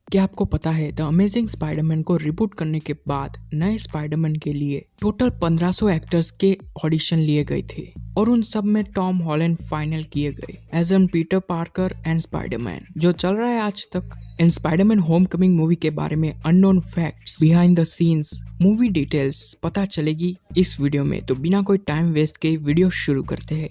क्या आपको पता है द अमेजिंग स्पाइडरमैन को रिबूट करने के बाद नए स्पाइडरमैन के लिए टोटल 1500 एक्टर्स के ऑडिशन लिए गए थे और उन सब में टॉम हॉलैंड फाइनल किए गए as an Peter Parker and Spiderman जो चल रहा है आज तक। इन स्पाइडरमैन होमकमिंग मूवी के बारे में unknown facts, behind the scenes, movie details पता चलेगी इस वीडियो में। तो बिना कोई टाइम वेस्ट के वीडियो शुरू करते हैं।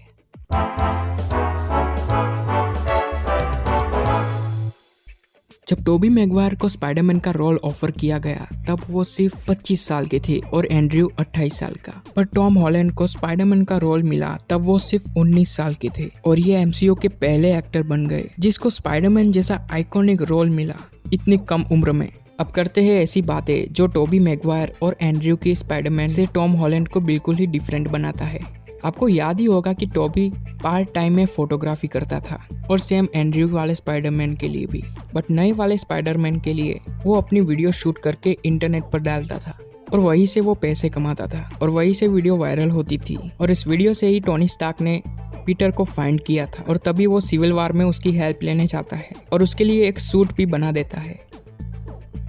जब टोबी मैगवायर को स्पाइडरमैन का रोल ऑफर किया गया तब वो सिर्फ 25 साल के थे और एंड्रयू 28 साल का। पर टॉम हॉलैंड को स्पाइडरमैन का रोल मिला तब वो सिर्फ 19 साल के थे और ये एमसीयू के पहले एक्टर बन गए जिसको स्पाइडरमैन जैसा आइकॉनिक रोल मिला इतनी कम उम्र में। अब करते हैं ऐसी बातें जो टोबी मैगवायर और एंड्रयू के स्पाइडरमैन से टॉम हॉलैंड को बिल्कुल ही डिफरेंट बनाता है। आपको याद ही होगा कि टोबी पार्ट टाइम में फोटोग्राफी करता था और सेम एंड्रयू वाले स्पाइडरमैन के लिए भी। बट नए वाले स्पाइडरमैन के लिए वो अपनी वीडियो शूट करके इंटरनेट पर डालता था और वहीं से वो पैसे कमाता था और वहीं से वीडियो वायरल होती थी। और इस वीडियो से ही टोनी स्टार्क ने पीटर को फाइंड किया था और तभी वो सिविल वॉर में उसकी हेल्प लेने चाहता है और उसके लिए एक सूट भी बना देता है।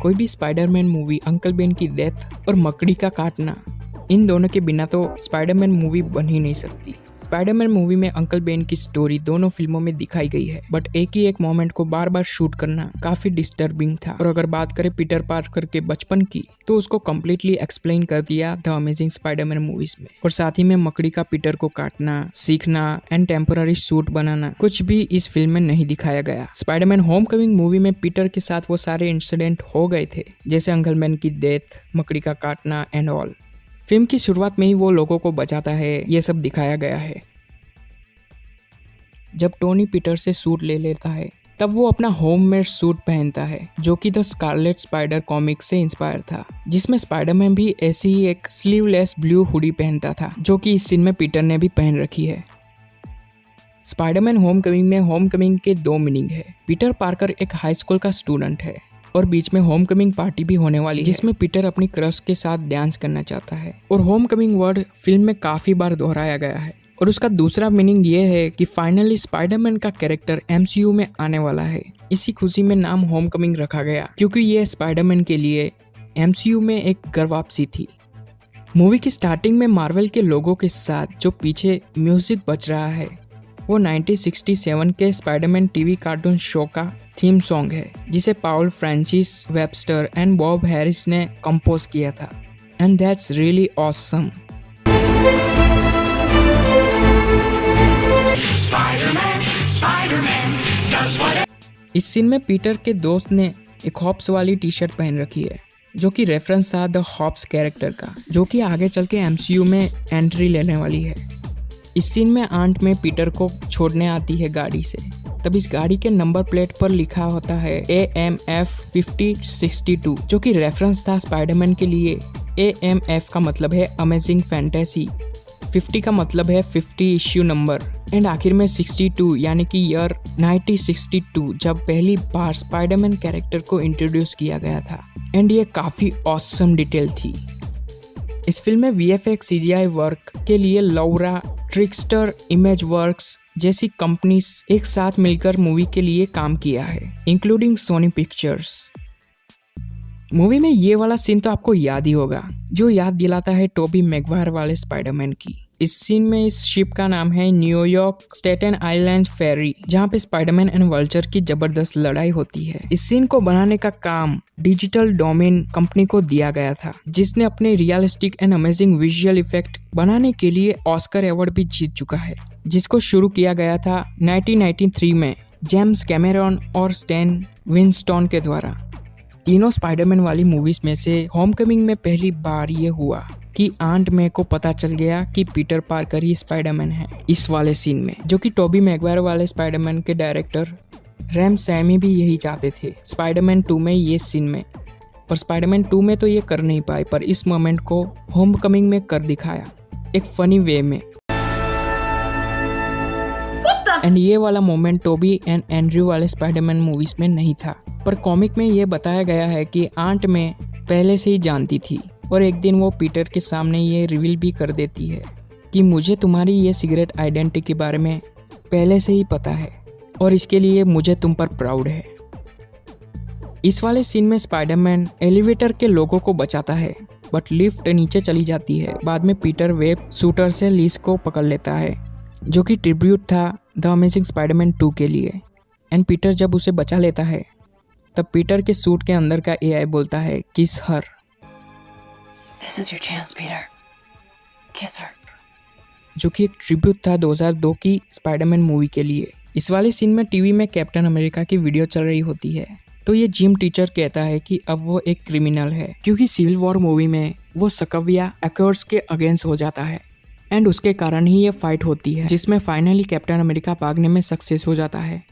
कोई भी स्पाइडरमैन मूवी अंकल बेन की डेथ और मकड़ी का काटना, इन दोनों के बिना तो स्पाइडरमैन मूवी बन ही नहीं सकती। स्पाइडरमैन मूवी में अंकल बेन की स्टोरी दोनों फिल्मों में दिखाई गई है बट एक ही एक मोमेंट को बार बार शूट करना काफी डिस्टर्बिंग था। और अगर बात करें पीटर पार्कर के बचपन की तो उसको कम्प्लीटली एक्सप्लेन कर दिया द अमेजिंग स्पाइडरमैन मूवीज में। और साथ ही में मकड़ी का पीटर को काटना, सीखना एंड टेम्पररी सूट बनाना कुछ भी इस फिल्म में नहीं दिखाया गया। स्पाइडरमैन होमकमिंग मूवी में पीटर के साथ वो सारे इंसिडेंट हो गए थे जैसे अंकल बेन की डेथ, मकड़ी का काटना एंड ऑल। फिल्म की शुरुआत में ही वो लोगों को बचाता है, ये सब दिखाया गया है। जब टोनी पीटर से सूट ले लेता है तब वो अपना होममेड सूट पहनता है जो कि द स्कारलेट स्पाइडर कॉमिक से इंस्पायर था, जिसमें स्पाइडरमैन भी ऐसी ही एक स्लीवलेस ब्लू हुडी पहनता था जो कि इस सीन में पीटर ने भी पहन रखी है। स्पाइडरमैन होमकमिंग में होमकमिंग के दो मीनिंग है। पीटर पार्कर एक हाई स्कूल का स्टूडेंट है और बीच में होमकमिंग पार्टी भी होने वाली है जिसमें पीटर अपनी क्रश के साथ डांस करना चाहता है। और होमकमिंग वर्ड फिल्म में काफी बार दोहराया गया है। और उसका दूसरा मीनिंग ये है कि फाइनली स्पाइडरमैन का कैरेक्टर एमसीयू में आने वाला है। इसी खुशी में नाम होमकमिंग रखा गया क्योंकि ये स्पाइडरमैन के लिए एमसीयू में एक घर वापसी थी। मूवी की स्टार्टिंग में मार्वल के लोगों के साथ जो पीछे म्यूजिक बज रहा है वो 1967 के स्पाइडरमैन टीवी कार्टून शो का थीम सॉन्ग है जिसे Paul Francis Webster and Bob Harris ने कंपोज किया था। And that's really awesome. इस सीन में पीटर के दोस्त ने एक हॉप्स वाली टी शर्ट पहन रखी है जो कि रेफरेंस था द हॉप्स कैरेक्टर का जो कि आगे चल के एमसीयू में एंट्री लेने वाली है। इस सीन में आंट में पीटर को छोड़ने आती है गाड़ी से, तब इस गाड़ी के नंबर प्लेट पर लिखा होता है AMF 5062 जो कि रेफरेंस था स्पाइडरमैन के लिए। AMF का मतलब है अमेजिंग फैंटेसी, 50 का मतलब है 50 इश्यू नंबर एंड आखिर में 62 यानी कि ईयर 1962 जब पहली बार स्पाइडरमैन कैरेक्टर को इंट्रोड्यूस किया गया था। एंड ये काफी ऑसम डिटेल थी। इस फिल्म में VFX CGI वर्क के लिए लौरा, ट्रिकस्टर, इमेज वर्क्स जैसी कंपनीज एक साथ मिलकर मूवी के लिए काम किया है इंक्लूडिंग सोनी पिक्चर्स। मूवी में ये वाला सीन तो आपको याद ही होगा जो याद दिलाता है टोबी मैगवायर वाले स्पाइडरमैन की। इस सीन में इस शिप का नाम है न्यूयॉर्क स्टेटन आइलैंड फेरी जहाँ पे स्पाइडरमैन एंड वल्चर की जबरदस्त लड़ाई होती है। इस सीन को बनाने का काम डिजिटल डोमेन कंपनी को दिया गया था जिसने अपने realistic and amazing visual effect बनाने के लिए ऑस्कर अवार्ड भी जीत चुका है, जिसको शुरू किया गया था 1993 में जेम्स कैमेरॉन और स्टैन विंस्टन के द्वारा। तीनों स्पाइडरमैन वाली मूवीज में से होमकमिंग में पहली बार ये हुआ कि आंट मे को पता चल गया कि पीटर पार्कर ही स्पाइडरमैन है इस वाले सीन में, जो कि टोबी मैगवायर वाले स्पाइडरमैन के डायरेक्टर रैम सैमी भी यही चाहते थे स्पाइडरमैन 2 में ये सीन में। पर स्पाइडरमैन 2 में तो ये कर नहीं पाए पर इस मोमेंट को होमकमिंग में कर दिखाया एक फनी वे में। एंड ये वाला मोमेंट टोबी एंड एंड्रयू वाले स्पाइडरमैन मूवीज में नहीं था। पर कॉमिक में ये बताया गया है कि आंट में पहले से ही जानती थी और एक दिन वो पीटर के सामने ये रिवील भी कर देती है कि मुझे तुम्हारी ये सीक्रेट आइडेंटिटी के बारे में पहले से ही पता है और इसके लिए मुझे तुम पर प्राउड है। इस वाले सीन में स्पाइडरमैन एलिवेटर के लोगों को बचाता है, बट लिफ्ट नीचे चली जाती है। बाद में पीटर वेब शूटर से लिस को पकड़ लेता है, जो कि ट्रिब्यूट था द अमेजिंग स्पाइडरमैन 2 के लिए। एंड पीटर जब उसे बचा लेता है, तब पीटर के सूट के अंदर का एआई बोलता है किस हर। This is your chance, Peter. Kiss her. जो कि एक ट्रिब्यूट था 2002 की स्पाइडरमैन मूवी के लिए। इस वाले सीन में टीवी में कैप्टन अमेरिका की वीडियो चल रही होती है, तो ये जिम टीचर कहता है कि अब वो एक क्रिमिनल है, क्योंकि सिविल वॉर मूवी में वो सकविया एक्वर्ड्स के अगेंस्ट हो जाता है एंड उसके कारण ही ये फाइट होती है, जिसमें फाइनली कैप्टन अमेरिका भागने में सक्सेस हो जाता है।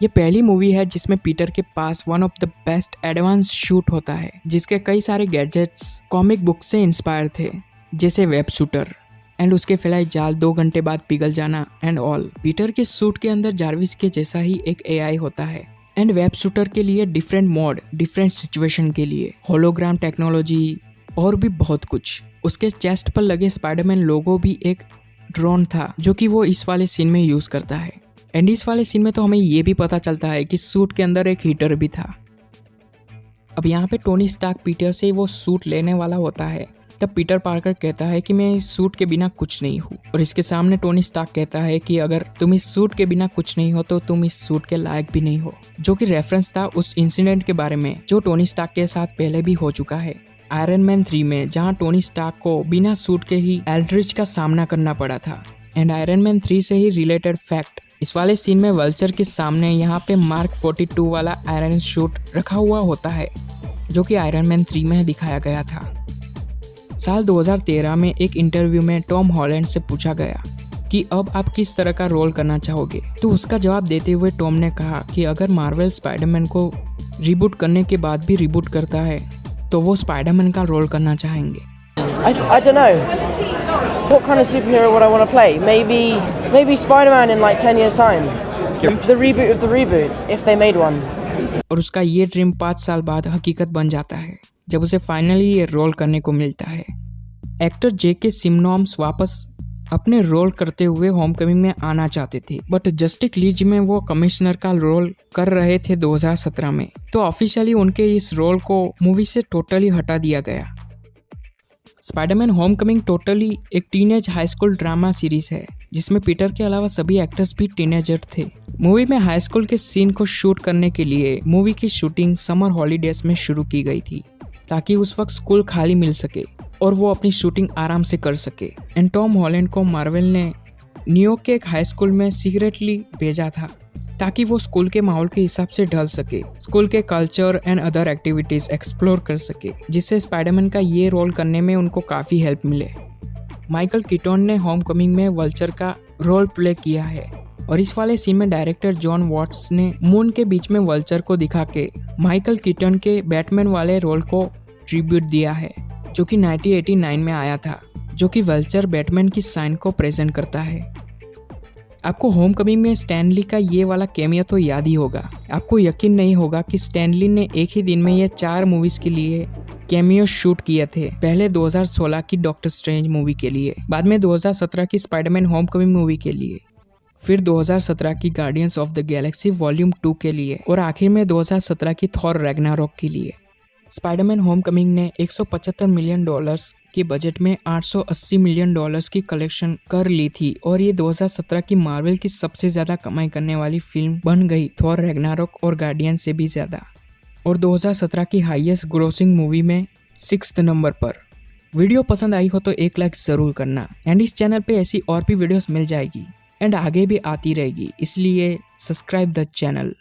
ये पहली मूवी है जिसमें पीटर के पास one of the best advance suit होता है, जिसके कई सारे गैजेट्स कॉमिक बुक से इंस्पायर थे, जैसे वेब शूटर एंड उसके फैलाई जाल 2 घंटे बाद पिघल जाना एंड ऑल। पीटर के सूट के अंदर जार्विस के जैसा ही एक एआई होता है एंड वेब शूटर के लिए डिफरेंट मोड, डिफरेंट सिचुएशन के लिए होलोग्राम टेक्नोलॉजी और भी बहुत कुछ। उसके चेस्ट पर लगे स्पाइडरमैन लोगो भी एक ड्रोन था, जो कि वो इस वाले सीन में यूज करता है। एंड इस वाले सीन में तो हमें ये भी पता चलता है कि सूट के अंदर एक हीटर भी था। अब यहाँ पे टोनी स्टार्क पीटर से वो सूट लेने वाला होता है, तब पीटर पार्कर कहता है कि मैं इस सूट के बिना कुछ नहीं हूँ, और इसके सामने टोनी स्टार्क कहता है कि अगर तुम इस सूट के बिना कुछ नहीं हो तो तुम इस सूट के लायक भी नहीं हो, जो कि रेफरेंस था उस इंसिडेंट के बारे में जो टोनी स्टार्क के साथ पहले भी हो चुका है आयरन मैन 3 में, जहाँ टोनी स्टार्क को बिना सूट के ही एल्ड्रिच का सामना करना पड़ा था। एंड आयरन मैन 3 से ही रिलेटेड फैक्ट, इस वाले सीन में वल्चर के सामने यहाँ पे मार्क 42 वाला आयरन शूट रखा हुआ होता है, जो कि आयरन मैन 3 में दिखाया गया था। साल 2013 में एक इंटरव्यू में टॉम हॉलैंड से पूछा गया कि अब आप किस तरह का रोल करना चाहोगे, तो उसका जवाब देते हुए टॉम ने कहा कि अगर मार्वल स्पाइडरमैन को रिबूट करने के बाद भी रिबूट करता है तो वो स्पाइडरमैन का रोल करना चाहेंगे। I don't know. What kind of superhero would I want to play? Maybe Spider-Man in like 10 years time. The reboot of the reboot, if they made one. और उसका ये ड्रीम 5 साल बाद हकीकत बन जाता है, जब उसे फाइनली ये रोल करने को मिलता है। एक्टर जेके सिमनॉम्स वापस अपने रोल करते हुए होमकमिंग में आना चाहते थे, बट जस्टिस लीज में वो कमिश्नर का रोल कर रहे थे 2017 में, तो ऑफिशियली उनके इस रोल को मूवी से टोटली हटा दिया गया। स्पाइडरमैन होमकमिंग टोटली एक teenage high school drama series है, जिसमें पीटर के अलावा सभी एक्टर्स भी टीनेजर थे। मूवी में हाई स्कूल के सीन को शूट करने के लिए मूवी की शूटिंग समर हॉलीडेज में शुरू की गई थी, ताकि उस वक्त स्कूल खाली मिल सके और वो अपनी शूटिंग आराम से कर सके। एंड टॉम हॉलैंड को मार्वल ने न्यूयॉर्क के एक हाई स्कूल में सीक्रेटली भेजा था, ताकि वो स्कूल के माहौल के हिसाब से ढल सके, स्कूल के culture and other activities explore कर सके, जिससे स्पाइडरमैन का ये रोल करने में उनको काफ़ी हेल्प मिले। माइकल कीटन ने होमकमिंग में वल्चर का रोल प्ले किया है, और इस वाले सीन में डायरेक्टर जॉन वॉट्स ने मून के बीच में वल्चर को दिखा के माइकल कीटन के बैटमैन वाले रोल को ट्रिब्यूट दिया है, जो कि 1989 में आया था, जो कि वल्चर बैटमैन की साइन को प्रेजेंट करता है। आपको होमकमिंग में स्टैनली का ये वाला कैमियो तो याद ही होगा। आपको यकीन नहीं होगा कि स्टैनली ने एक ही दिन में ये 4 मूवीज के लिए कैमियो शूट किए थे। पहले 2016 की डॉक्टर स्ट्रेंज मूवी के लिए, बाद में 2017 की स्पाइडरमैन होमकमिंग मूवी के लिए, फिर 2017 की guardians of the Galaxy volume 2 के लिए, और आखिर में 2017 की थॉर रैग्नारोक के लिए। स्पाइडरमैन होमकमिंग ने $175 मिलियन के बजट में $880 मिलियन की कलेक्शन कर ली थी, और ये 2017 की मार्वल की सबसे ज़्यादा कमाई करने वाली फिल्म बन गई, थॉर रैग्नारोक और गार्डियन से भी ज़्यादा, और 2017 की हाईएस्ट ग्रोसिंग मूवी में 6th नंबर पर। वीडियो पसंद आई हो तो एक लाइक ज़रूर करना, एंड इस चैनल पे ऐसी और भी वीडियोस मिल जाएगी एंड आगे भी आती रहेगी, इसलिए सब्सक्राइब द चैनल।